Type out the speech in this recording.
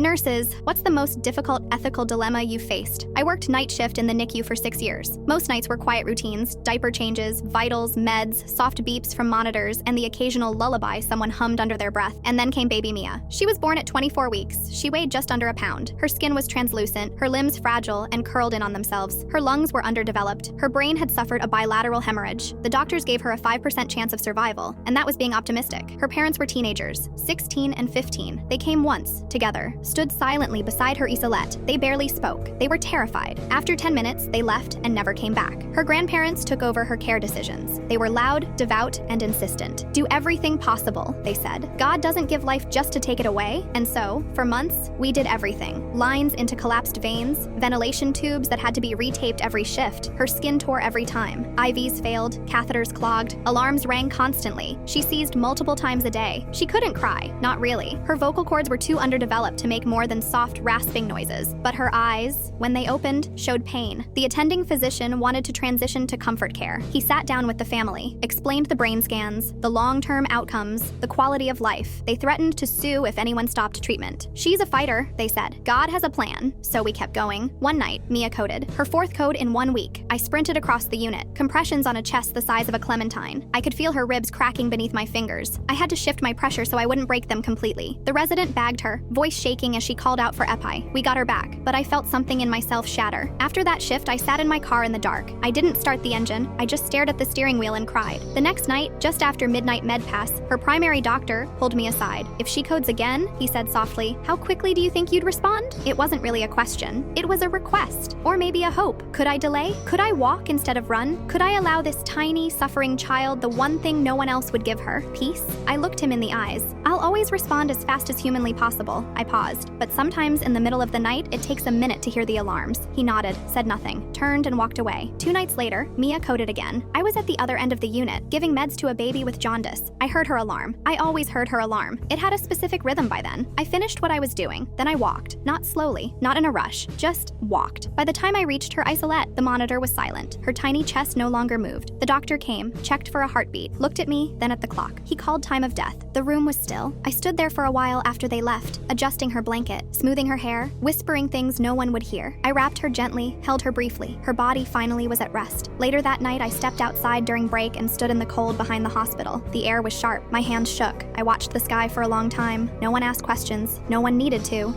Nurses, what's the most difficult ethical dilemma you faced? I worked night shift in the NICU for 6 years. Most nights were quiet routines, diaper changes, vitals, meds, soft beeps from monitors, and the occasional lullaby someone hummed under their breath. And then came baby Mia. She was born at 24 weeks. She weighed just under a pound. Her skin was translucent, her limbs fragile and curled in on themselves. Her lungs were underdeveloped. Her brain had suffered a bilateral hemorrhage. The doctors gave her a 5% chance of survival, and that was being optimistic. Her parents were teenagers, 16 and 15. They came once, together, stood silently beside her Isolette. They barely spoke. They were terrified. After 10 minutes, they left and never came back. Her grandparents took over her care decisions. They were loud, devout, and insistent. Do everything possible, they said. God doesn't give life just to take it away. And so, for months, we did everything. Lines into collapsed veins, ventilation tubes that had to be retaped every shift. Her skin tore every time. IVs failed, catheters clogged, alarms rang constantly. She seized multiple times a day. She couldn't cry, not really. Her vocal cords were too underdeveloped to make more than soft, rasping noises. But her eyes, when they opened, showed pain. The attending physician wanted to transition to comfort care. He sat down with the family, explained the brain scans, the long-term outcomes, the quality of life. They threatened to sue if anyone stopped treatment. She's a fighter, they said. God has a plan, so we kept going. One night, Mia coded. Her 4th code in 1 week. I sprinted across the unit, compressions on a chest the size of a clementine. I could feel her ribs cracking beneath my fingers. I had to shift my pressure so I wouldn't break them completely. The resident bagged her, voice shaking as she called out for epi. We got her back, but I felt something in myself shatter. After that shift, I sat in my car in the dark. I didn't start the engine. I just stared at the steering wheel and cried. The next night, just after midnight med pass, her primary doctor pulled me aside. If she codes again, he said softly, how quickly do you think you'd respond? It wasn't really a question. It was a request, or maybe a hope. Could I delay? Could I walk instead of run? Could I allow this tiny, suffering child the one thing no one else would give her? Peace? I looked him in the eyes. I'll always respond as fast as humanly possible. I paused, but sometimes in the middle of the night, it takes a minute to hear the alarms. He nodded, said nothing, turned and walked away. 2 nights later, Mia coded again. I was at the other end of the unit, giving meds to a baby with jaundice. I heard her alarm. I always heard her alarm. It had a specific rhythm by then. I finished what I was doing. Then I walked. Not slowly, not in a rush, just walked. By the time I reached her Isolette, the monitor was silent. Her tiny chest no longer moved. The doctor came, checked for a heartbeat, looked at me, then at the clock. He called time of death. The room was still. I stood there for a while after they left, adjusting her blanket, smoothing her hair, whispering things no one would hear. I wrapped her gently, held her briefly. Her body finally was at rest. Later that night, I stepped outside during break and stood in the cold behind the hospital. The air was sharp. My hands shook. I watched the sky for a long time. No one asked questions. No one needed to.